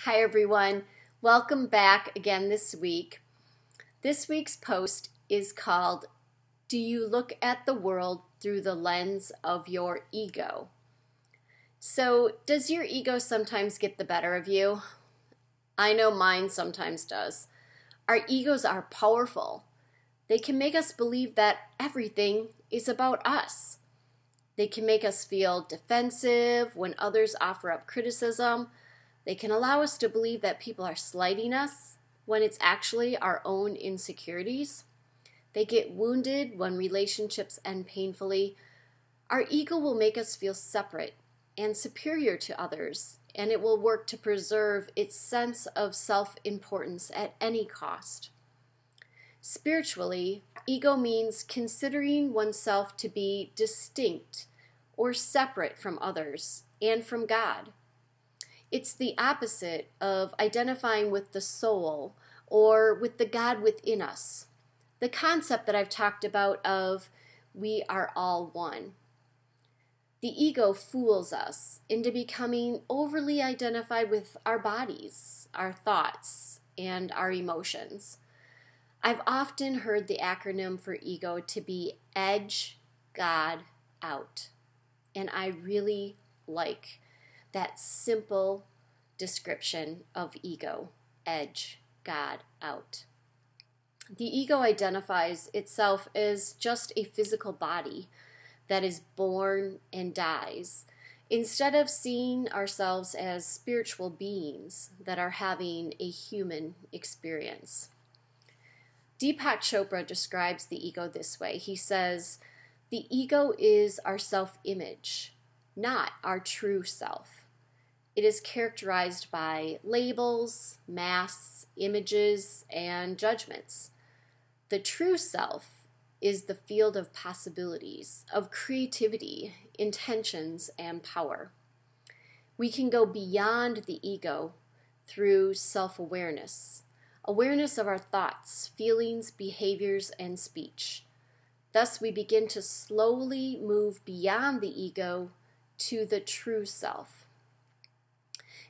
Hi everyone, welcome back again this week. This week's post is called, Do You Look at the World Through the Lens of Your Ego? So, does your ego sometimes get the better of you? I know mine sometimes does. Our egos are powerful. They can make us believe that everything is about us. They can make us feel defensive when others offer up criticism. They can allow us to believe that people are slighting us when it's actually our own insecurities. They get wounded when relationships end painfully. Our ego will make us feel separate and superior to others, and it will work to preserve its sense of self-importance at any cost. Spiritually, ego means considering oneself to be distinct or separate from others and from God. It's the opposite of identifying with the soul or with the God within us. The concept that I've talked about of we are all one. The ego fools us into becoming overly identified with our bodies, our thoughts, and our emotions. I've often heard the acronym for ego to be edge God out. And I really like that simple description of ego, edge God out. The ego identifies itself as just a physical body that is born and dies, instead of seeing ourselves as spiritual beings that are having a human experience. Deepak Chopra describes the ego this way. He says, the ego is our self-image, not our true self. It is characterized by labels, masks, images, and judgments. The true self is the field of possibilities, of creativity, intentions, and power. We can go beyond the ego through self-awareness, awareness of our thoughts, feelings, behaviors, and speech. Thus, we begin to slowly move beyond the ego to the true self.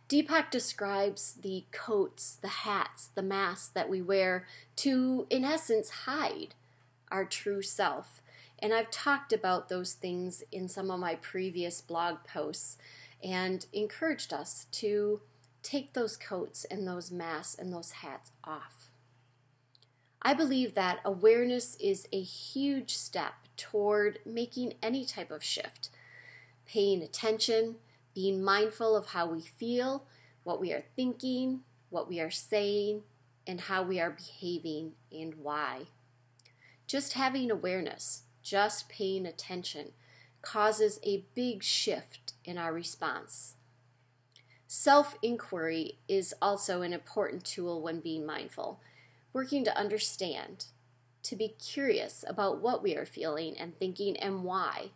Deepak describes the coats, the hats, the masks that we wear to, in essence, hide our true self. And I've talked about those things in some of my previous blog posts and encouraged us to take those coats and those masks and those hats off. I believe that awareness is a huge step toward making any type of shift. Paying attention, being mindful of how we feel, what we are thinking, what we are saying, and how we are behaving and why. Just having awareness, just paying attention, causes a big shift in our response. Self-inquiry is also an important tool when being mindful, working to understand, to be curious about what we are feeling and thinking and why,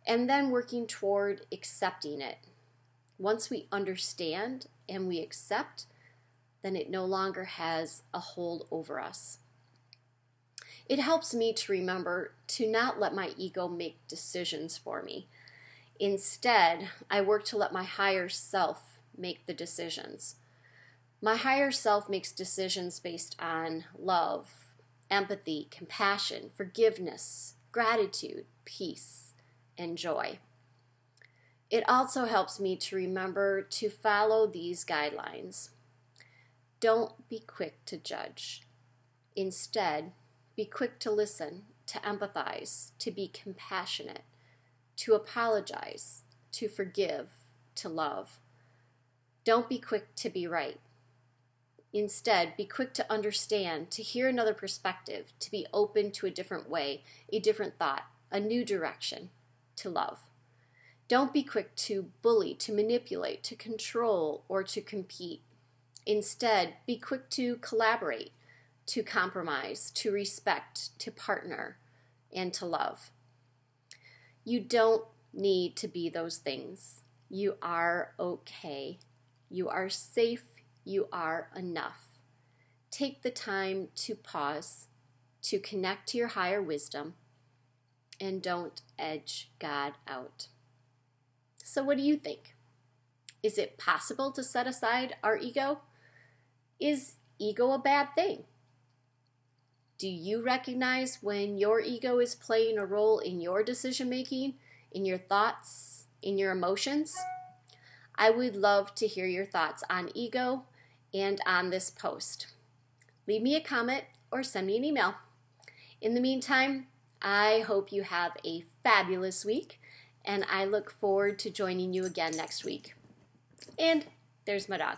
and then working toward accepting it. Once we understand and we accept, then it no longer has a hold over us. It helps me to remember to not let my ego make decisions for me. Instead, I work to let my higher self make the decisions. My higher self makes decisions based on love, empathy, compassion, forgiveness, gratitude, peace, and joy. It also helps me to remember to follow these guidelines. Don't be quick to judge. Instead, be quick to listen, to empathize, to be compassionate, to apologize, to forgive, to love. Don't be quick to be right. Instead, be quick to understand, to hear another perspective, to be open to a different way, a different thought, a new direction, to love. Don't be quick to bully, to manipulate, to control, or to compete. Instead, be quick to collaborate, to compromise, to respect, to partner, and to love. You don't need to be those things. You are okay. You are safe. You are enough. Take the time to pause, to connect to your higher wisdom, and don't edge God out. So what do you think? Is it possible to set aside our ego? Is ego a bad thing? Do you recognize when your ego is playing a role in your decision making, in your thoughts, in your emotions? I would love to hear your thoughts on ego and on this post. Leave me a comment or send me an email. In the meantime, I hope you have a fabulous week, and I look forward to joining you again next week. And there's my dog.